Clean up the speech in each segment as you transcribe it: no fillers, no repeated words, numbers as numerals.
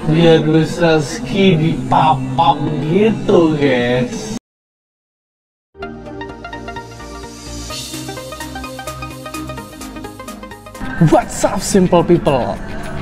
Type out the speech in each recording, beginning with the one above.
biar bisa ski di papan gitu guys. What's up simple people?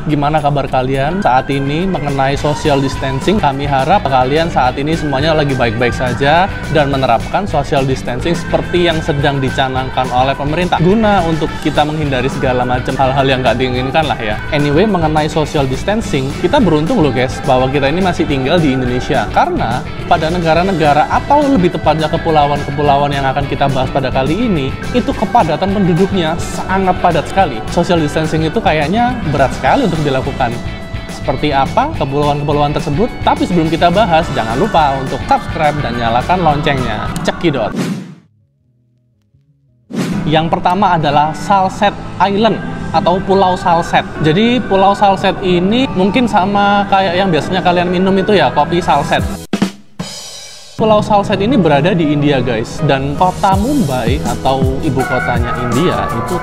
Gimana kabar kalian saat ini mengenai social distancing? Kami harap kalian saat ini semuanya lagi baik-baik saja dan menerapkan social distancing seperti yang sedang dicanangkan oleh pemerintah guna untuk kita menghindari segala macam hal-hal yang nggak diinginkan lah ya. Anyway, mengenai social distancing, kita beruntung loh guys bahwa kita ini masih tinggal di Indonesia, karena pada negara-negara atau lebih tepatnya kepulauan-kepulauan yang akan kita bahas pada kali ini, itu kepadatan penduduknya sangat padat sekali. Social distancing itu kayaknya berat sekali untuk dilakukan. Seperti apa kepulauan-kepulauan tersebut? Tapi sebelum kita bahas, jangan lupa untuk subscribe dan nyalakan loncengnya. Cekidot. Yang pertama adalah Salsette Island atau Pulau Salsette. Jadi Pulau Salsette ini mungkin sama kayak yang biasanya kalian minum itu ya, kopi Salsette. Pulau Salsette ini berada di India guys, dan kota Mumbai atau ibu kotanya India itu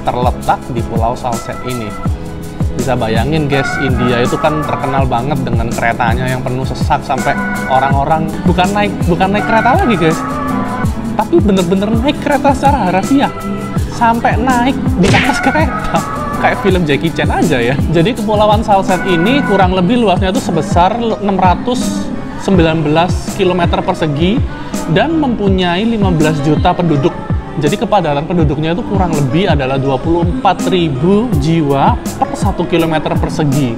terletak di Pulau Salsette ini. Bisa bayangin guys, India itu kan terkenal banget dengan keretanya yang penuh sesak sampai orang-orang bukan naik kereta lagi guys, tapi bener-bener naik kereta secara harafiah, sampai naik di atas kereta kayak film Jackie Chan aja ya. Jadi kepulauan Salsette ini kurang lebih luasnya itu sebesar 619 km persegi dan mempunyai 15 juta penduduk. Jadi kepadatan penduduknya itu kurang lebih adalah 24.000 jiwa per 1 km persegi.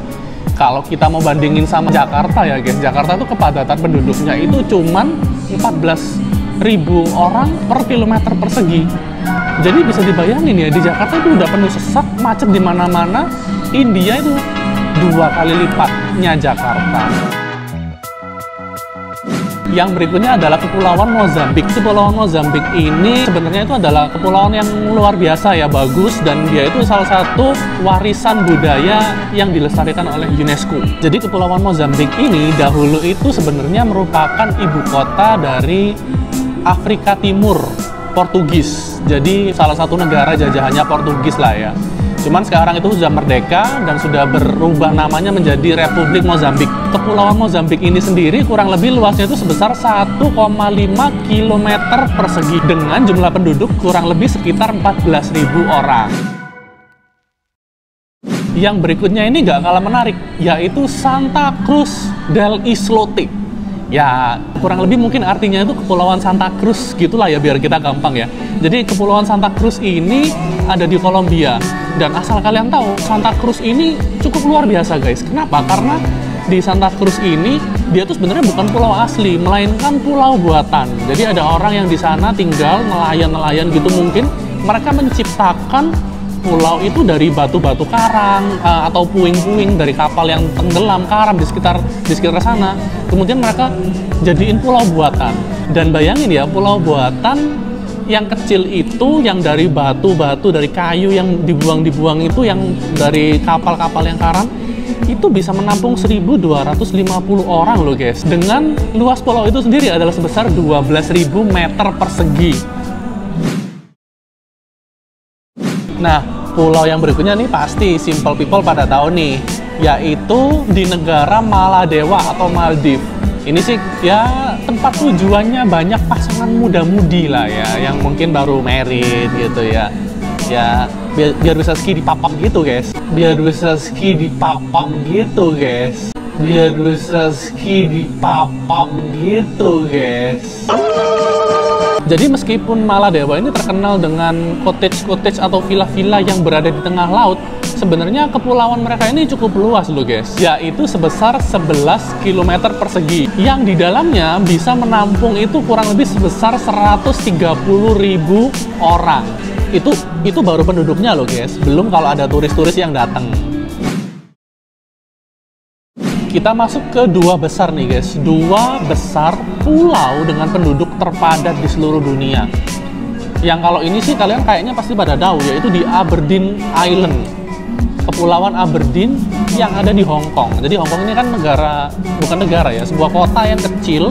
Kalau kita mau bandingin sama Jakarta ya guys, Jakarta itu kepadatan penduduknya itu cuman 14.000 orang per kilometer persegi. Jadi bisa dibayangin ya, di Jakarta itu udah penuh sesak, macet di mana-mana. India itu 2 kali lipatnya Jakarta. Yang berikutnya adalah Kepulauan Mozambik. Kepulauan Mozambik ini sebenarnya itu adalah kepulauan yang luar biasa ya, bagus, dan dia itu salah satu warisan budaya yang dilestarikan oleh UNESCO. Jadi Kepulauan Mozambik ini dahulu itu sebenarnya merupakan ibu kota dari Afrika Timur, Portugis. Jadi salah satu negara jajahannya Portugis lah ya. Cuman sekarang itu sudah merdeka dan sudah berubah namanya menjadi Republik Mozambik. Kepulauan Mozambik ini sendiri kurang lebih luasnya itu sebesar 1,5 km persegi dengan jumlah penduduk kurang lebih sekitar 14.000 orang. Yang berikutnya ini nggak kalah menarik, yaitu Santa Cruz del Islote. Ya, kurang lebih mungkin artinya itu Kepulauan Santa Cruz gitulah ya, biar kita gampang ya. Jadi Kepulauan Santa Cruz ini ada di Kolombia. Dan asal kalian tahu, Santa Cruz ini cukup luar biasa guys. Kenapa? Karena di Santa Cruz ini dia tuh sebenarnya bukan pulau asli, melainkan pulau buatan. Jadi ada orang yang di sana tinggal nelayan-nelayan gitu, mungkin mereka menciptakan pulau itu dari batu-batu karang atau puing-puing dari kapal yang tenggelam karam di sekitar sana. Kemudian mereka jadiin pulau buatan. Dan bayangin ya, pulau buatan yang kecil itu, yang dari batu-batu, dari kayu yang dibuang itu, yang dari kapal-kapal yang karam, itu bisa menampung 1.250 orang loh guys. Dengan luas pulau itu sendiri adalah sebesar 12.000 meter persegi. Nah, pulau yang berikutnya nih pasti simple people pada tahu nih, yaitu di negara Maladewa atau Maldives. Ini sih ya tempat tujuannya banyak pasangan muda-mudi lah ya, yang mungkin baru married gitu ya. Ya biar bisa ski di papan gitu guys. Biar bisa ski di papan gitu guys. Biar bisa ski di papan gitu guys. Jadi meskipun Maladewa ini terkenal dengan cottage-cottage atau villa-villa yang berada di tengah laut, sebenarnya kepulauan mereka ini cukup luas loh guys, yaitu sebesar 11 km persegi, yang di dalamnya bisa menampung itu kurang lebih sebesar 130.000 orang. Itu baru penduduknya loh guys, belum kalau ada turis-turis yang datang. Kita masuk ke 2 besar nih guys, 2 besar pulau dengan penduduk terpadat di seluruh dunia. Yang kalau ini sih kalian kayaknya pasti pada tahu, yaitu di Aberdeen Island. Kepulauan Aberdeen yang ada di Hong Kong. Jadi Hong Kong ini kan bukan negara ya, sebuah kota yang kecil.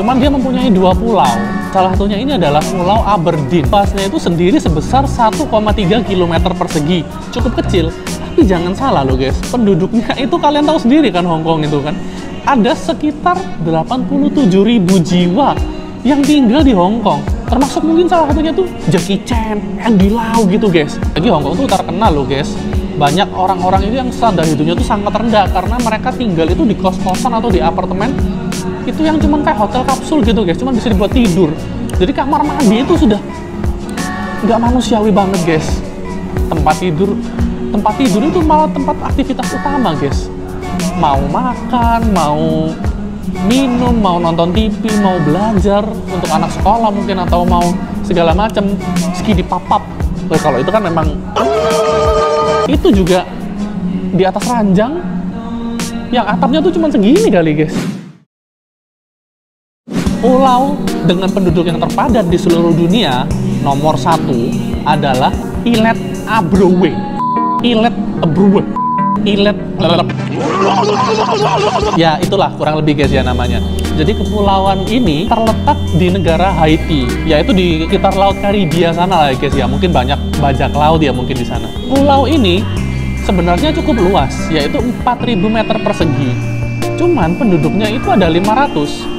Cuman dia mempunyai 2 pulau. Salah satunya ini adalah Pulau Aberdeen. Luasnya itu sendiri sebesar 1,3 km persegi. Cukup kecil. Tapi jangan salah loh guys, penduduknya itu kalian tahu sendiri kan, Hong Kong itu kan ada sekitar 87.000 jiwa yang tinggal di Hong Kong. Termasuk mungkin salah satunya tuh Jackie Chan, Andy Lau gitu guys. Lagi Hong Kong tuh terkenal loh guys, banyak orang-orang itu yang standar hidupnya tuh sangat rendah karena mereka tinggal itu di kos-kosan atau di apartemen itu yang cuman kayak hotel kapsul gitu guys, cuman bisa dibuat tidur. Jadi kamar mandi itu sudah nggak manusiawi banget guys. Tempat tidur itu malah tempat aktivitas utama guys. Mau makan, mau minum, mau nonton TV, mau belajar untuk anak sekolah mungkin, atau mau segala macam, ski di papap. Kalau itu kan memang itu juga di atas ranjang yang atapnya tuh cuma segini kali guys. Pulau dengan penduduk yang terpadat di seluruh dunia nomor 1 adalah Ilet Abrowe. Ilet Abrowe. Ilet, ya itulah kurang lebih guys ya namanya. Jadi kepulauan ini terletak di negara Haiti, yaitu di sekitar Laut Karibia sana lah guys ya. Mungkin banyak bajak laut ya mungkin di sana. Pulau ini sebenarnya cukup luas, yaitu 4.000 meter persegi. Cuman penduduknya itu ada 500.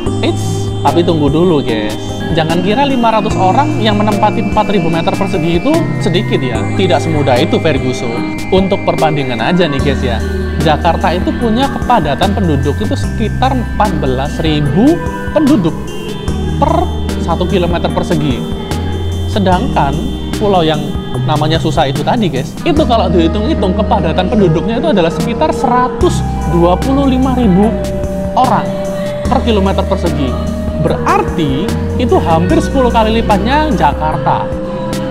Tapi tunggu dulu guys, jangan kira 500 orang yang menempati 4.000 meter persegi itu sedikit ya. Tidak semudah itu Ferguson. Untuk perbandingan aja nih guys ya, Jakarta itu punya kepadatan penduduk itu sekitar 14.000 penduduk per 1 kilometer persegi. Sedangkan pulau yang namanya Susa itu tadi guys, itu kalau dihitung-hitung kepadatan penduduknya itu adalah sekitar 125.000 orang per kilometer persegi. Berarti itu hampir 10 kali lipatnya Jakarta.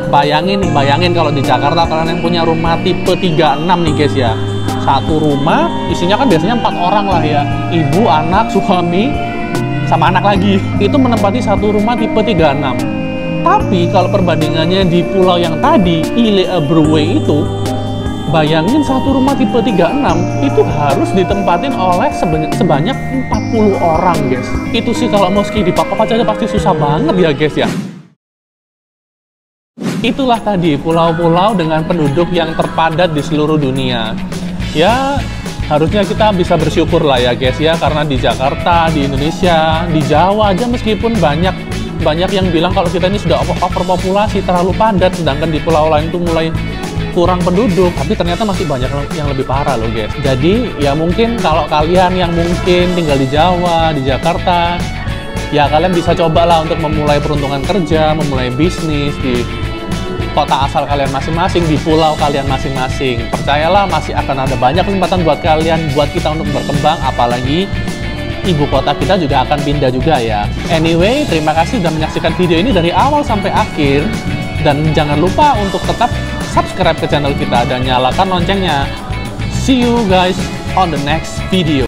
Bayangin kalau di Jakarta kalian yang punya rumah tipe 36 nih guys ya. Satu rumah isinya kan biasanya 4 orang lah ya. Ibu, anak, suami, sama anak lagi. Itu menempati satu rumah tipe 36. Tapi kalau perbandingannya di pulau yang tadi, Ile Abrowe itu, bayangin satu rumah tipe 36 itu harus ditempatin oleh sebanyak 40 orang guys. Itu sih kalau mau ski di papap aja pasti susah banget ya guys ya. Itulah tadi pulau-pulau dengan penduduk yang terpadat di seluruh dunia. Ya harusnya kita bisa bersyukur lah ya guys ya, karena di Jakarta, di Indonesia, di Jawa aja meskipun banyak yang bilang kalau kita ini sudah overpopulasi, terlalu padat, sedangkan di pulau lain itu mulai kurang penduduk, tapi ternyata masih banyak yang lebih parah loh guys. Jadi ya mungkin kalau kalian yang mungkin tinggal di Jawa, di Jakarta, ya kalian bisa cobalah untuk memulai peruntungan kerja, memulai bisnis di kota asal kalian masing-masing, di pulau kalian masing-masing. Percayalah masih akan ada banyak kesempatan buat kalian, buat kita untuk berkembang, apalagi ibu kota kita juga akan pindah juga ya. Anyway, terima kasih sudah menyaksikan video ini dari awal sampai akhir, dan jangan lupa untuk tetap subscribe ke channel kita dan nyalakan loncengnya. See you guys on the next video.